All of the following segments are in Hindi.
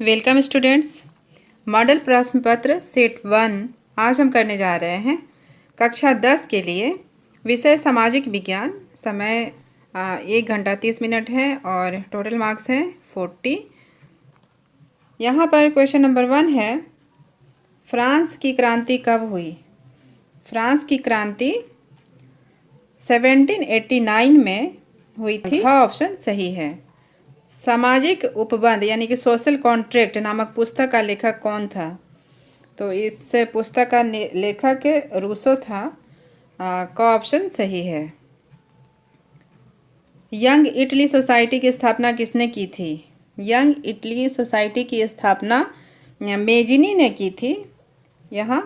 Welcome students. मॉडल प्रश्न पत्र सेट 1 आज हम करने जा रहे हैं कक्षा 10 के लिए। विषय सामाजिक विज्ञान। समय 1 घंटा 30 मिनट है और टोटल मार्क्स है 40। यहाँ पर क्वेश्चन नंबर 1 है, फ्रांस की क्रांति कब हुई? फ्रांस की क्रांति 1789 में हुई थी। ऑप्शन सही है। सामाजिक उपबंध यानी कि सोशल कॉन्ट्रैक्ट नामक पुस्तक का लेखक कौन था? तो इस पुस्तक का लेखक रूसो था। का ऑप्शन सही है। यंग इटली सोसाइटी की स्थापना किसने की थी? यंग इटली सोसाइटी की स्थापना मेजिनी ने की थी। यहाँ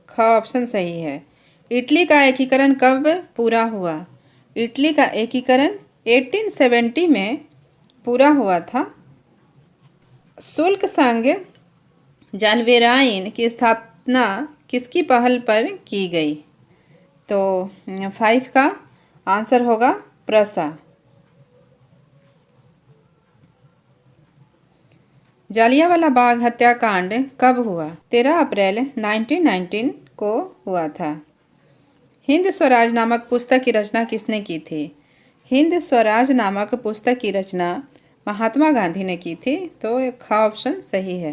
ख ऑप्शन सही है। इटली का एकीकरण कब पूरा हुआ? इटली का एकीकरण 1870 में पूरा हुआ था। शुल्क संघ जालवेराइन की स्थापना किसकी पहल पर की गई? तो 5 का आंसर होगा प्रसा। जालियांवाला बाग हत्याकांड कब हुआ? 13 अप्रैल 1919 को हुआ था। हिंद स्वराज नामक पुस्तक की रचना किसने की थी? हिंद स्वराज नामक पुस्तक की रचना महात्मा गांधी ने की थी। तो ख ऑप्शन सही है।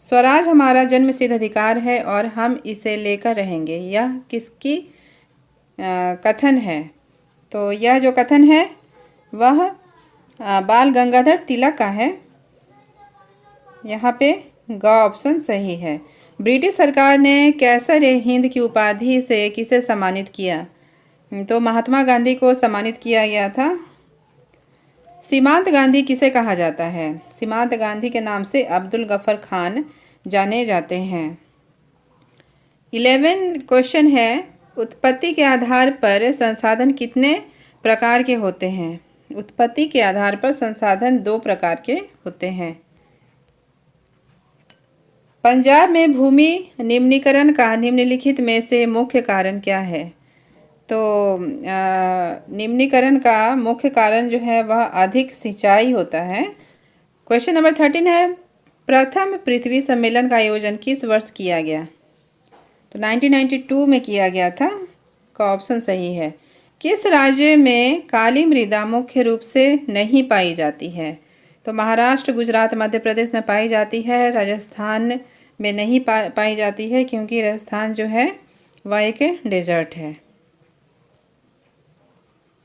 स्वराज हमारा जन्मसिद्ध अधिकार है और हम इसे लेकर रहेंगे, यह किसकी कथन है? तो यह जो कथन है वह बाल गंगाधर तिलक का है। यहाँ पे ग ऑप्शन सही है। ब्रिटिश सरकार ने कैसर हिंद की उपाधि से किसे सम्मानित किया? तो महात्मा गांधी को सम्मानित किया गया था। सीमांत गांधी किसे कहा जाता है? सीमांत गांधी के नाम से अब्दुल गफर खान जाने जाते हैं। 11 क्वेश्चन है, उत्पत्ति के आधार पर संसाधन कितने प्रकार के होते हैं? उत्पत्ति के आधार पर संसाधन 2 प्रकार के होते हैं। पंजाब में भूमि निम्नीकरण का निम्नलिखित में से मुख्य कारण क्या है? तो निम्नीकरण का मुख्य कारण जो है वह अधिक सिंचाई होता है। क्वेश्चन नंबर 13 है, प्रथम पृथ्वी सम्मेलन का आयोजन किस वर्ष किया गया? तो 1992 में किया गया था। का ऑप्शन सही है। किस राज्य में काली मृदा मुख्य रूप से नहीं पाई जाती है? तो महाराष्ट्र, गुजरात, मध्य प्रदेश में पाई जाती है। राजस्थान में नहीं पाई जाती है क्योंकि राजस्थान जो है वह एक डेजर्ट है।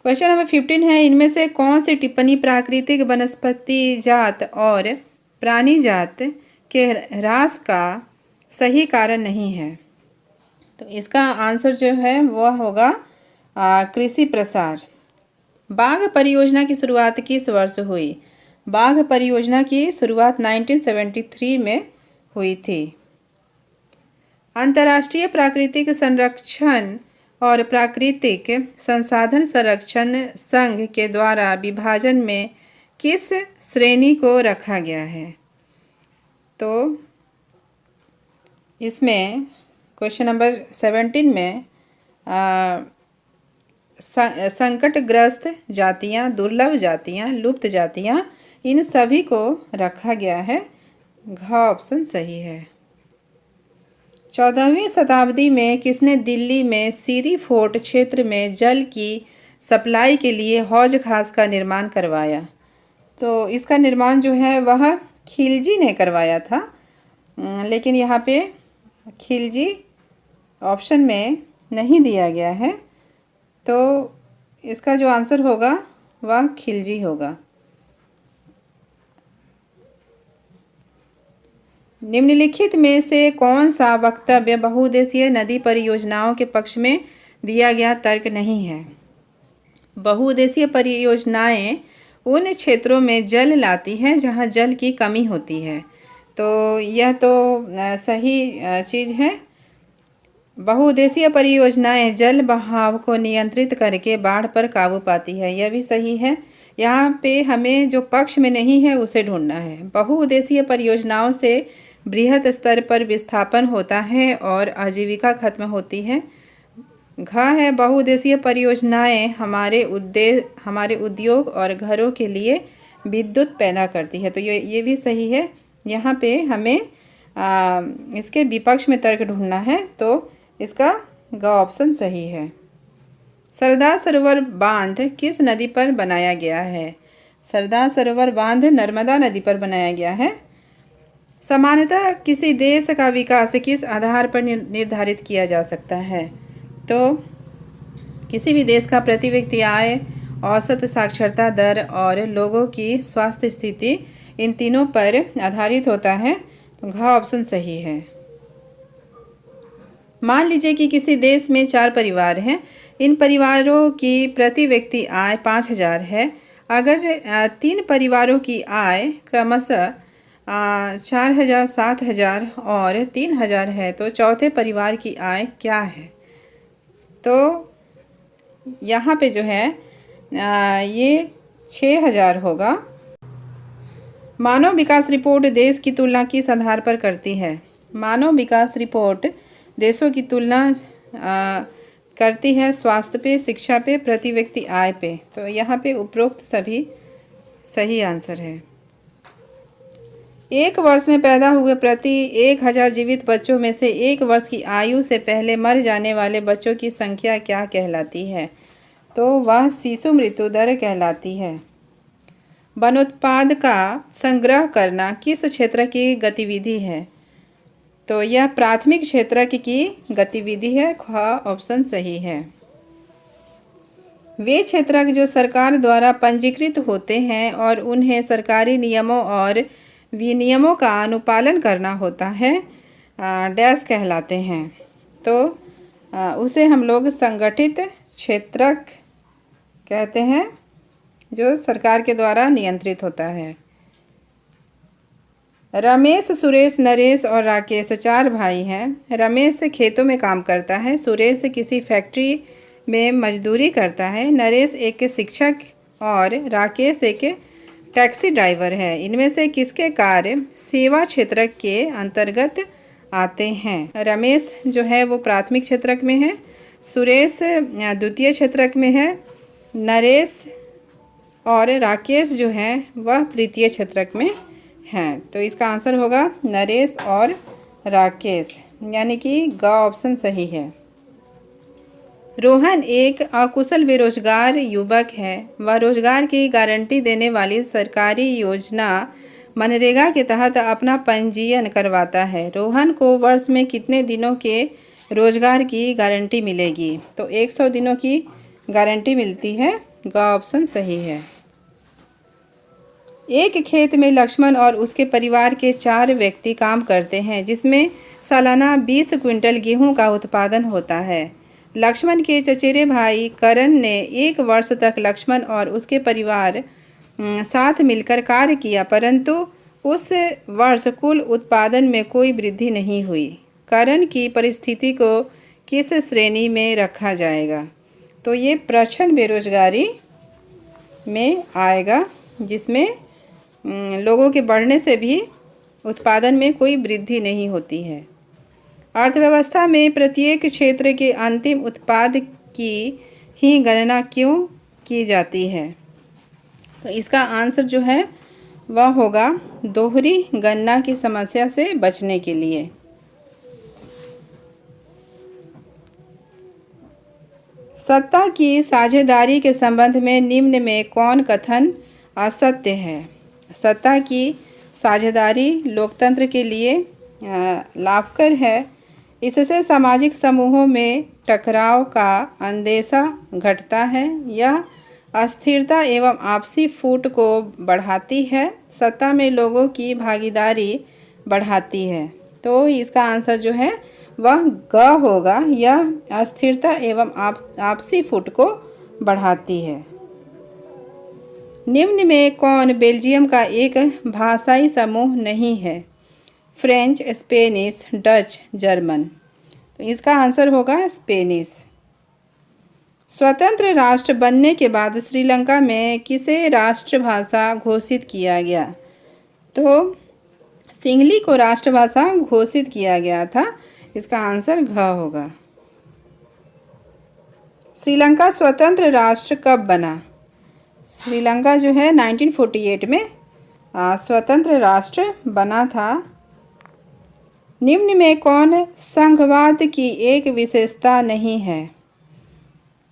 क्वेश्चन नंबर 15 है, इनमें से कौन सी टिप्पणी प्राकृतिक वनस्पति जात और प्राणी जात के ह्रास का सही कारण नहीं है? तो इसका आंसर जो है वह होगा कृषि प्रसार। बाघ परियोजना की शुरुआत किस वर्ष हुई? बाघ परियोजना की शुरुआत 1973 में हुई थी। अंतर्राष्ट्रीय प्राकृतिक संरक्षण और प्राकृतिक संसाधन संरक्षण संघ के द्वारा विभाजन में किस श्रेणी को रखा गया है? तो इसमें क्वेश्चन नंबर 17 में संकटग्रस्त जातियां, दुर्लभ जातियां, लुप्त जातियां, इन सभी को रखा गया है। घ ऑप्शन सही है। 14वीं शताब्दी में किसने दिल्ली में सीरी फोर्ट क्षेत्र में जल की सप्लाई के लिए हौज खास का निर्माण करवाया? तो इसका निर्माण जो है वह खिलजी ने करवाया था, लेकिन यहाँ पे खिलजी ऑप्शन में नहीं दिया गया है। तो इसका जो आंसर होगा वह खिलजी होगा। निम्नलिखित में से कौन सा वक्तव्य बहुउद्देशीय नदी परियोजनाओं के पक्ष में दिया गया तर्क नहीं है? बहुउद्देशीय परियोजनाएं उन क्षेत्रों में जल लाती हैं जहां जल की कमी होती है। तो यह तो सही चीज़ है। बहुउद्देशीय परियोजनाएं जल बहाव को नियंत्रित करके बाढ़ पर काबू पाती है, यह भी सही है। यहाँ पे हमें जो पक्ष में नहीं है उसे ढूंढना है। बहुउद्देशीय परियोजनाओं से बृहत स्तर पर विस्थापन होता है और आजीविका खत्म होती है। घ है, बहुउद्देशीय परियोजनाएं हमारे उद्योग और घरों के लिए विद्युत पैदा करती है। तो ये भी सही है। यहाँ पे हमें इसके विपक्ष में तर्क ढूंढना है, तो इसका ग ऑप्शन सही है। सरदार सरोवर बांध किस नदी पर बनाया गया है? सरदार सरोवर बांध नर्मदा नदी पर बनाया गया है। सामान्यतः किसी देश का विकास किस आधार पर निर्धारित किया जा सकता है? तो किसी भी देश का प्रति व्यक्ति आय, औसत साक्षरता दर और लोगों की स्वास्थ्य स्थिति, इन तीनों पर आधारित होता है। तो घ ऑप्शन सही है। मान लीजिए कि किसी देश में 4 परिवार हैं। इन परिवारों की प्रति व्यक्ति आय 5,000 है। अगर 3 परिवारों की आय क्रमशः 4,000, 7,000 और 3,000 है, तो चौथे परिवार की आय क्या है? तो यहाँ पे जो है ये 6,000 होगा। मानव विकास रिपोर्ट देश की तुलना किस आधार पर करती है? मानव विकास रिपोर्ट देशों की तुलना करती है स्वास्थ्य पे, शिक्षा पे, प्रति व्यक्ति आय पे। तो यहाँ पे उपरोक्त सभी सही आंसर है। एक वर्ष में पैदा हुए प्रति 1,000 जीवित बच्चों में से 1 वर्ष की आयु से पहले मर जाने वाले बच्चों की संख्या क्या कहलाती है? तो वह शिशु मृत्यु दर कहलाती है। वनोत्पाद का संग्रह करना किस क्षेत्र की गतिविधि है? तो यह प्राथमिक क्षेत्र की गतिविधि है। ख ऑप्शन सही है। वे क्षेत्र जो सरकार द्वारा पंजीकृत होते हैं और उन्हें सरकारी नियमों और विनियमों का अनुपालन करना होता है, डैश कहलाते हैं। तो उसे हम लोग संगठित क्षेत्रक कहते हैं, जो सरकार के द्वारा नियंत्रित होता है। रमेश, सुरेश, नरेश और राकेश 4 भाई हैं। रमेश खेतों में काम करता है, सुरेश किसी फैक्ट्री में मजदूरी करता है, नरेश एक शिक्षक और राकेश एक टैक्सी ड्राइवर है। इनमें से किसके कार्य सेवा क्षेत्र के अंतर्गत आते हैं? रमेश जो है वो प्राथमिक क्षेत्रक में है, सुरेश द्वितीय क्षेत्रक में है, नरेश और राकेश जो है वह तृतीय क्षेत्रक में हैं। तो इसका आंसर होगा नरेश और राकेश, यानी कि ग ऑप्शन सही है। रोहन एक अकुशल बेरोजगार युवक है। वह रोजगार की गारंटी देने वाली सरकारी योजना मनरेगा के तहत अपना पंजीयन करवाता है। रोहन को वर्ष में कितने दिनों के रोजगार की गारंटी मिलेगी? तो 100 दिनों की गारंटी मिलती है। ग ऑप्शन सही है। एक खेत में लक्ष्मण और उसके परिवार के 4 व्यक्ति काम करते हैं, जिसमें सालाना 20 क्विंटल गेहूं का उत्पादन होता है। लक्ष्मण के चचेरे भाई करण ने 1 वर्ष तक लक्ष्मण और उसके परिवार साथ मिलकर कार्य किया, परंतु उस वर्ष कुल उत्पादन में कोई वृद्धि नहीं हुई। करण की परिस्थिति को किस श्रेणी में रखा जाएगा? तो ये प्रच्छन्न बेरोजगारी में आएगा, जिसमें लोगों के बढ़ने से भी उत्पादन में कोई वृद्धि नहीं होती है। अर्थव्यवस्था में प्रत्येक क्षेत्र के अंतिम उत्पाद की ही गणना क्यों की जाती है? तो इसका आंसर जो है वह होगा दोहरी गणना की समस्या से बचने के लिए। सत्ता की साझेदारी के संबंध में निम्न में कौन कथन असत्य है? सत्ता की साझेदारी लोकतंत्र के लिए लाभकर है। इससे सामाजिक समूहों में टकराव का अंदेशा घटता है। यह अस्थिरता एवं आपसी फूट को बढ़ाती है। सत्ता में लोगों की भागीदारी बढ़ाती है। तो इसका आंसर जो है वह ग होगा। यह अस्थिरता एवं आपसी फूट को बढ़ाती है। निम्न में कौन बेल्जियम का एक भाषाई समूह नहीं है? French, Spanish, Dutch, German. तो इसका आंसर होगा स्पेनिश। स्वतंत्र राष्ट्र बनने के बाद श्रीलंका में किसे राष्ट्रभाषा घोषित किया गया? तो सिंहली को राष्ट्रभाषा घोषित किया गया था। इसका आंसर घ होगा। श्रीलंका स्वतंत्र राष्ट्र कब बना? श्रीलंका जो है 1948 में स्वतंत्र राष्ट्र बना था। निम्न में कौन संघवाद की एक विशेषता नहीं है?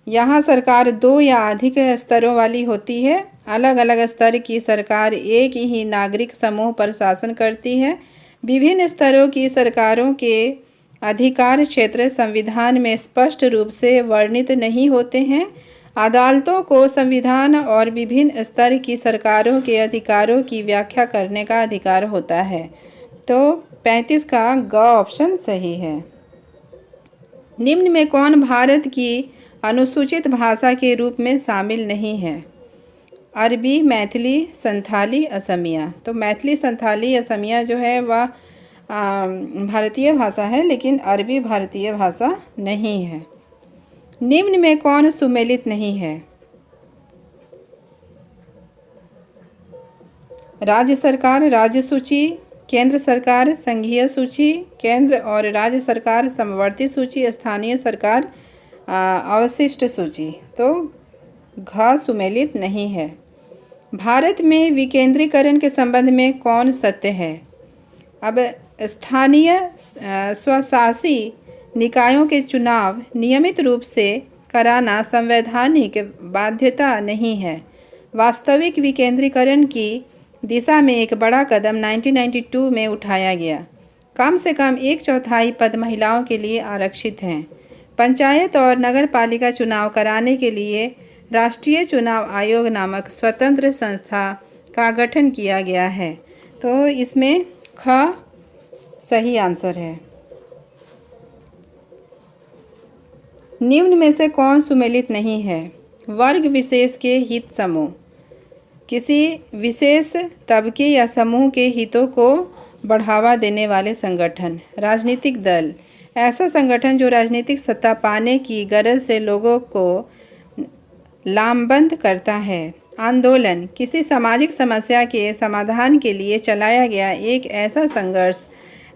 यहाँ सरकार 2 या अधिक स्तरों वाली होती है। अलग अलग स्तर की सरकार एक ही नागरिक समूह पर शासन करती है। विभिन्न स्तरों की सरकारों के अधिकार क्षेत्र संविधान में स्पष्ट रूप से वर्णित नहीं होते हैं। अदालतों को संविधान और विभिन्न स्तर की सरकारों के अधिकारों की व्याख्या करने का अधिकार होता है। तो 35 का ग ऑप्शन सही है। निम्न में कौन भारत की अनुसूचित भाषा के रूप में शामिल नहीं है? अरबी, मैथिली, संथाली, असमिया। तो मैथिली, संथाली, असमिया जो है वह भारतीय भाषा है, लेकिन अरबी भारतीय भाषा नहीं है। निम्न में कौन सुमेलित नहीं है? राज्य सरकार राज्य सूची, केंद्र सरकार संघीय सूची, केंद्र और राज्य सरकार समवर्ती सूची, स्थानीय सरकार अवशिष्ट सूची। तो घ सुमेलित नहीं है। भारत में विकेंद्रीकरण के संबंध में कौन सत्य है? अब स्थानीय स्वशासी निकायों के चुनाव नियमित रूप से कराना संवैधानिक बाध्यता नहीं है। वास्तविक विकेंद्रीकरण की दिशा में एक बड़ा कदम 1992 में उठाया गया। कम से कम 1/4 पद महिलाओं के लिए आरक्षित हैं। पंचायत और नगर पालिका चुनाव कराने के लिए राष्ट्रीय चुनाव आयोग नामक स्वतंत्र संस्था का गठन किया गया है। तो इसमें ख सही आंसर है। निम्न में से कौन सुमेलित नहीं है? वर्ग विशेष के हित समूह, किसी विशेष तबके या समूह के हितों को बढ़ावा देने वाले संगठन, राजनीतिक दल, ऐसा संगठन जो राजनीतिक सत्ता पाने की गरज से लोगों को लामबंद करता है। आंदोलन, किसी सामाजिक समस्या के समाधान के लिए चलाया गया एक ऐसा संघर्ष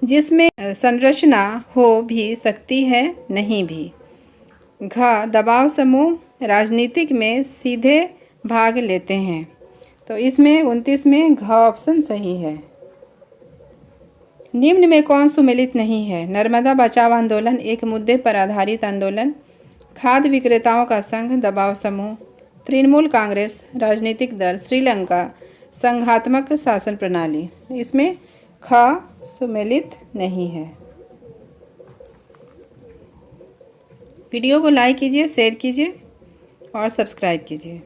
जिसमें संरचना हो भी सकती है, नहीं भी। घ दबाव समूह, राजनीतिक में सीधे भाग लेते हैं। तो इसमें 29 में घ ऑप्शन सही है। निम्न में कौन सुमेलित नहीं है? नर्मदा बचाओ आंदोलन एक मुद्दे पर आधारित आंदोलन, खाद्य विक्रेताओं का संघ दबाव समूह, तृणमूल कांग्रेस राजनीतिक दल, श्रीलंका संघात्मक शासन प्रणाली। इसमें ख सुमेलित नहीं है। वीडियो को लाइक कीजिए, शेयर कीजिए और सब्सक्राइब कीजिए।